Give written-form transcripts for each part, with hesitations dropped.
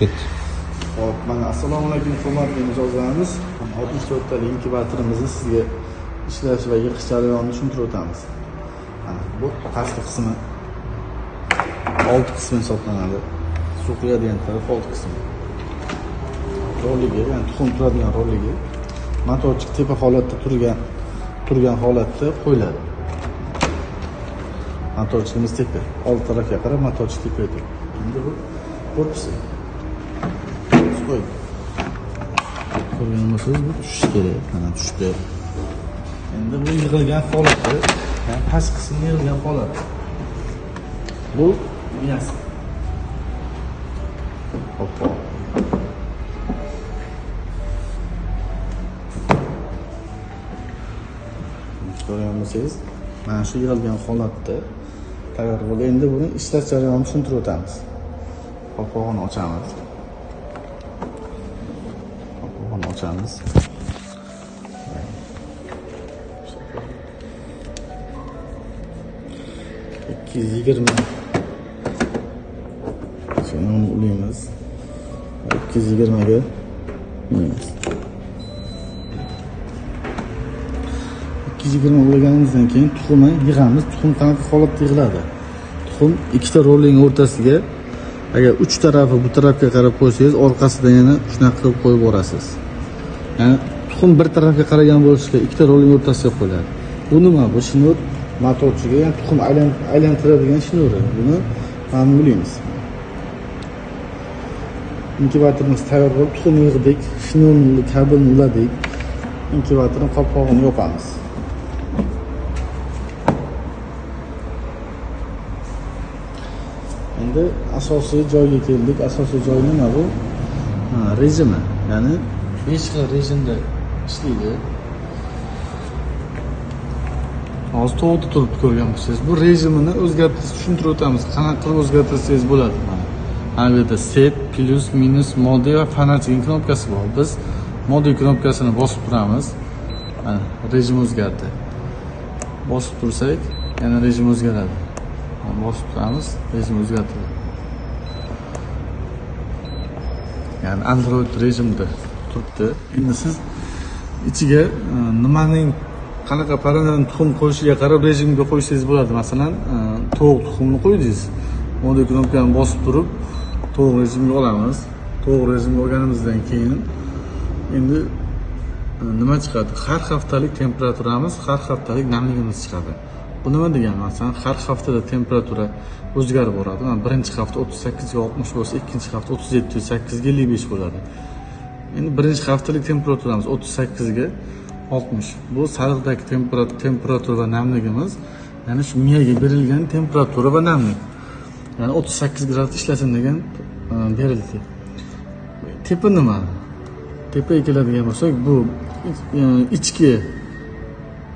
ketdi. Hop, mana assalomu alaykum hurmatli mijozlarimiz. 64 talik inkubatorimizni sizga ishlash va yig'ish jarayonini tushuntirib o'tamiz. Mana bu pastki qismi old qismi hisoblanadi. Suv quyadigan taraf old qismi. Roligi, ya'ni tuxum turadigan roligi motorchik tepa holatda turgan holatda qo'yiladi. Motorchigimiz tepa, old tarafga qarab motorchik tepa turadi. Endi bu korpusi. Ko'rgan bo'lsangiz bu tushishi kerak. Mana tushdi. Endi bu yig'ilgan holati, ya'ni past qismi yig'ilgan holat. Bu miyasi. Hoppa. Ko'rgan bo'lsangiz, mana shu yig'ilgan holatda tayyor bo'ldi. Endi buni ishlash jarayonini tushuntirib o'tamiz. Qopqog'ini ochamiz. Açamiz. 220 Şimdi onu ulaymiz. 220 ga ulaymiz. 220 ulaganimizdan keyin tuxumni yig'amiz. Tuxum qanaqa holatda yig'iladi? Tuxum ikkita rolling o'rtasiga agar uch tarafi bu tarafga qarab qo'ysangiz, orqasidan yana shunaqa qilib qo'yib borasiz. Yani tuxum bir tarafga qaragan bo'lishiga ikkita rolling o'rtasiga qo'yiladi. Bu nima? Bu shnur motorchiga, ya'ni tuxum aylantiradigan shnuri. Buni ma'lumlaymiz. Inkubatorimiz tayyor bo'lib, tuxum yig'dik, shnurni kabelni uladik. Inkubatorning qopqog'ini yopamiz. Endi asosiy joyga keldik. Asosiy joy nima bu? Rejimi. Ya'ni 5 xil rejimda ishlaydi. Hozir to'g'ri turib ko'rgan bo'lsangiz, bu rejimini o'zgartirish tushuntirib o'tamiz. Qanaqa qilib o'zgartirsangiz bo'ladi. Mana bu yerda set, plus, minus, mode va fanatik knopkasi bor. Biz mode knopkasini bosib turamiz. Mana rejim o'zgardi. Bosib tursak, yana rejim o'zgaradi. Bosib turamiz, rejim o'zgaradi. Ya'ni Android rejimda turibdi. Endi siz ichiga nimaning qanaqa parametrni tuxum qo'yishiga qarab rejimga qo'ysangiz bo'ladi. Masalan, tovuq tuxumni qo'ydingiz. Mode knopkani bosib turib, tovuq rejimga olamiz. Tovuq rejimga olganimizdan keyin endi nima chiqadi? Har haftalik temperaturamiz, har haftalik namligimiz chiqadi. Bu nima degani? Masalan, har haftada temperatura o'zgarib boradi. Birinchi hafta 38 ga 60 bo'lsa, ikkinchi hafta 37 ga 8 ga 55 bo'ladi. Endi birinchi haftalik temperaturamiz 38 ga 60. Bu sariqdagi temperatura va namligimiz, ya'ni shu miyaga berilgan temperatura va namlik. Ya'ni 38 gradus ishlasin degan berildi. Tepa nima? Tepaga keladigan bo'lsak, bu ichki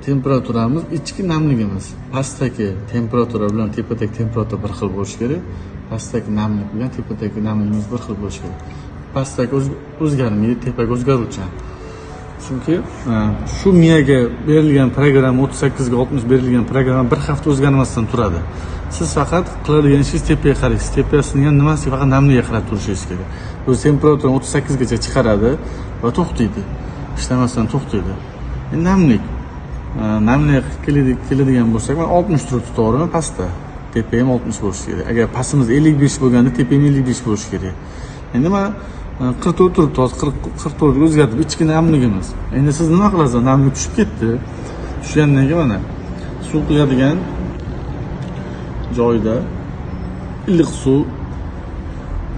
temperaturamiz, ichki namligimiz. Pastdagi temperatura bilan tepadagi temperatura bir xil bo'lishi kerak. Pastdagi namlik bilan tepadagi namligimiz bir xil bo'lishi kerak. Pastdagi o'zgarmaydi, tepaga o'zgaruvchan. Chunki shu miyaga berilgan programma 38 ga 60 berilgan programma bir hafta o'zgarmasdan turadi. Siz faqat qiladigan ishingiz tepaga qaraysiz. Tepasini ham nimasi, faqat namliga qarab turishingiz kerak. O'z temperaturani 38 gacha chiqaradi va to'xtaydi. Ishlamasdan to'xtaydi. Endi namlik keladigan bo'lsak, men 60 turib to'g'rimi pastda? Tepa ham 60 bo'lishi kerak. Agar pastimiz 55 bo'lganda tepa ham 55 bo'lishi kerak. Endi mana 44 turibdi, hozir 44 ga o'zgardi ichki namligimiz. Endi siz nima qilasiz? Namlik tushib ketdi. Tushgandan keyin mana suv quyadigan joyda iliq suv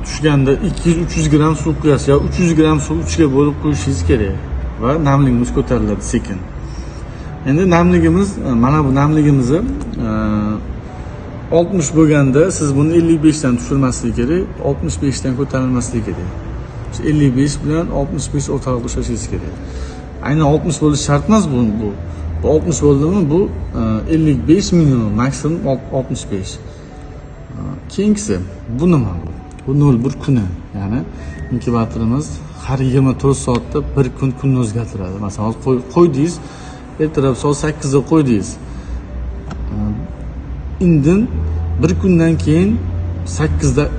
tushganda 200-300 gram suv quyasiz, yo 300 gram suv 3 ga bo'lib quyishingiz kerak va namligimiz ko'tariladi sekin. Endi namligimiz, mana bu namligimizni 60 bo'lganda siz buni 55 dan tushirmaslik kerak, 65 dan ko'tarilmaslik kerak. 55 bilan 65 o'rtalig'ida ushlashingiz kerak. Aynan 60 bo'lishi shart emas bu. Bu 60 bo'ldimi, bu 55 minimum, maksimum 65. Keyingisi bu nima? Bu 01 kuni. Ya'ni inkubatorimiz har 24 soatda bir kunni o'zgartiradi. Masalan, qo'ydingiz, ertalab soat 8 da qo'ydingiz. Indin bir kundan keyin 8 da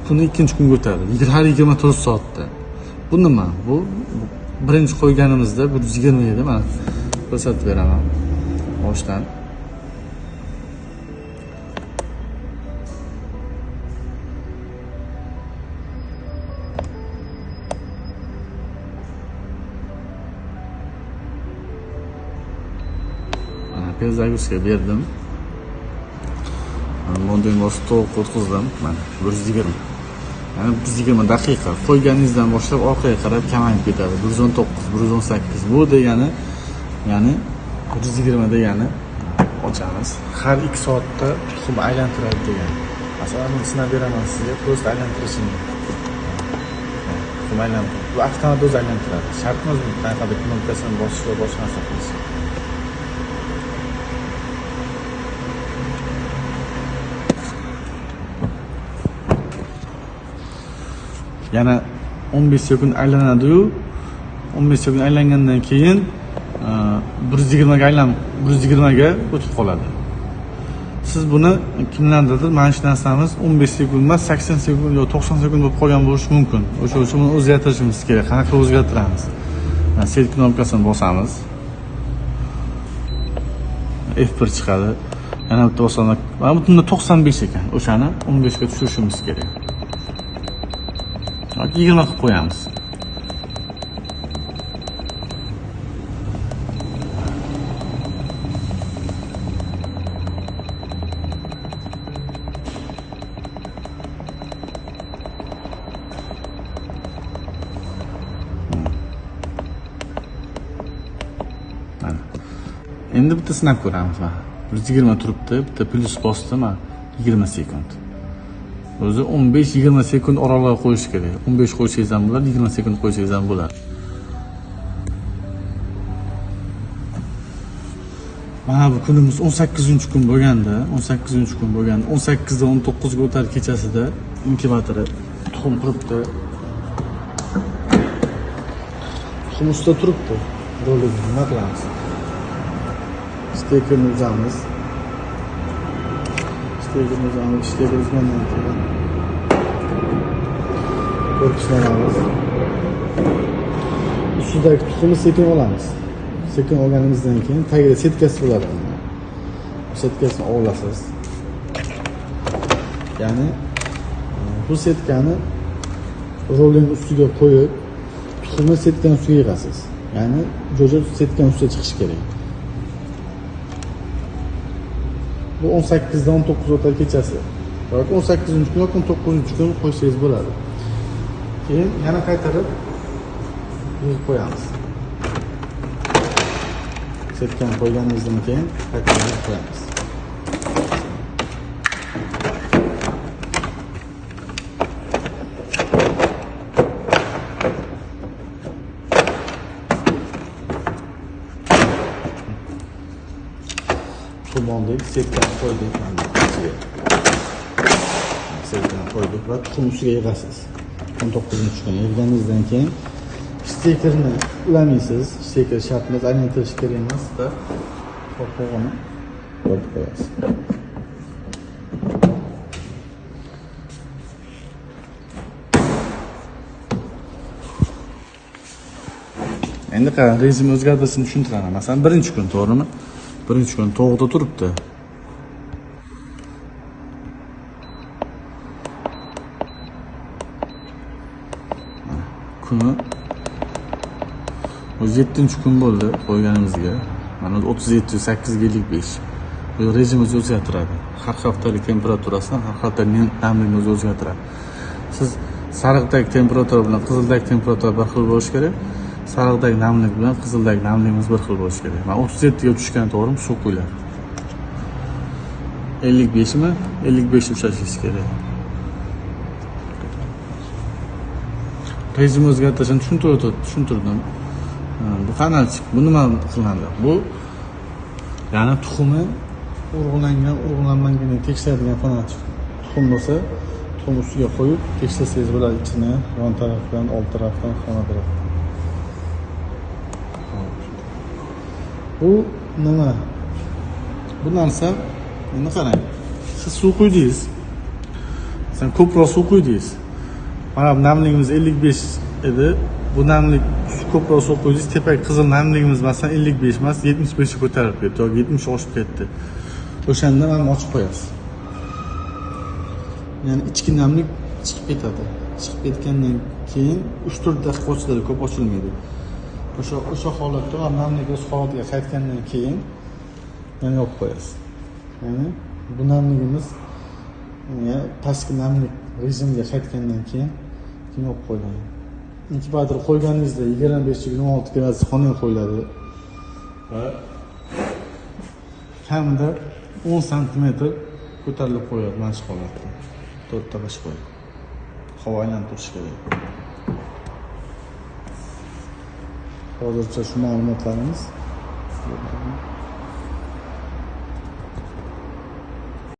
kuni ikkinchi kunga o'tadi. Har 24 soatda. Bu nima? Bu birinchi qo'yganimizda 120 edi. Mana ko'rsatib beraman. Boshdan. Pezagusga berdim. Model to'q o'tkazdim. Mana 120. Yani 120 daqiqa qo'yganingizdan boshlab orqaga qarab kamayib ketadi. 119, 118. Bu degani, ya'ni 120 degani ochamiz. Har 2 soatda tuxum aylantiradi degani. Masalan, buni sinab beraman sizga, prosta aylantirishni. Tuxum aylantiradi. Bu avtomat o'zi aylantiradi. Shart emas bu qanaqadir knopkasini bosish va boshqa narsa qilish. Yana 15 sekund aylanadi-yu, 15 sekund aylangandan keyin 120 ga aylanib, 120 ga o'tib qoladi. Siz buni kimlardadir mana shu narsamiz 15 sekund emas, 80 sekund yoki 90 sekund bo'lib qolgan bo'lishi mumkin. O'sha uchun buni o'zgartirishimiz kerak. Qanaqa o'zgartiramiz? Set knopkasini bosamiz. F1 chiqadi. Yana bitta bosamak. Mana bunda 95 ekan. O'shani 15 ga tushirishimiz kerak. 20 qilib qo'yamiz. Endi bitta sinab ko'ramiz. 120 turibdi, bitta plus bosdim, 20 sekund. O'zi 15-20 sekund oraliq qo'yish kerak. 15 qo'ysangiz ham bo'ladi, 20 sekund qo'ysangiz ham bo'ladi. Mana bu kunimiz 18-kun bo'lganda, 18-kun bo'lganda, 18 dan 19 ga o'tar kechasida inkubatori tuxum turibdi. Tuxum ustida turibdi. Rolini nima qilamiz? Stekerni uzamiz. Stekerni uzgandan keyin korpuslanamiz. Ustidagi tuxumni sekin olamiz. Sekin olganimizdan keyin tagida setkasi bo'ladi. Setkasini olasiz. Ya'ni bu setkani rolning ustiga qo'yib, tuxumni setkani ustiga yig'asiz. Ya'ni jo'ja setkani ustiga chiqishi kerak. Bu 18 dan 19 o'tar kechasi. Yoki 18-kun yoki 19-kun qo'ysangiz bo'ladi. Keyin yana qaytarib yuzib qo'yamiz. Setkani qo'yganimizdan keyin qaytarib yuzib qo'yamiz. Oldik, setkani qo'ydik, mana ichiga. Setkani qo'ydik va tuxum ustiga yig'asiz. 19-kun yig'ganingizdan keyin stekerni ulamaysiz. Steker shart emas, aylantirish kerak emas-da. Qo'rqog'ini qo'yib qo'yasiz. Endi qara, rejim o'zgartirishini tushuntiraman. Masalan, birinchi kun, to'g'rimi? Birinchi kun to'g'da turibdi. Kuni 7-kun bo'ldi qo'yganimizga. Mana 37-855. Bu rejim o'zgartiradi. Har haftalik temperaturasini, har haftalik namlikni o'zgartiradi. Siz sariqdagi temperatura bilan qizildagi temperatura bir xil bo'lishi kerak. Sariqdagi namlik bilan qizildagi namligimiz bir xil bo'lishi kerak. Mana 37 ga tushgan to'g'rimi? Shu qo'ylar. 55 mi? 55 ushlashingiz kerak. Rejim o'zgartirishini tushuntirdim. Bu kanalchik, bu nima qiladi? Bu ya'ni tuxumi urug'langan, urug'lanmaganini tekshiradigan kanalchik. Tuxum bo'lsa, tuxum ustiga qo'yib tekshirsangiz bo'ladi ichini, yon tarafdan, old tarafdan, xona tarafdan. Bu nima? Bu narsa, endi qarang. Siz suv quydingiz. Sen ko'proq suv quydiz. Mana bu namligimiz 55 edi. Bu namlik ko'proq suv quydiz. Tepak qizil namligimiz masalan 55 emas, 75 ga ko'tarib ketdi yoki 70 oshib ketdi. O'shanda mana ochib qo'yasiz. Ya'ni ichki namlik chiqib ketadi. Chiqib ketgandan keyin 3-4 daqiqa ochiladi, ko'p ochilmaydi. O'sha holatda ham namlik o'z holatiga qaytgandan keyin yana yopib qo'yasiz. Ya'ni bu namligimiz pastki namlik rejimiga qaytgandan keyin yopib qo'yiladi. Inkubator qo'yganingizda 25-26 gradus xonang qo'yiladi va kamida 10 sm ko'tarilib qo'yiladi mana shu holatda. 4 ta bash qo'yib. Havo aylantirish kerak. Hozircha shu ma'lumotlarimiz.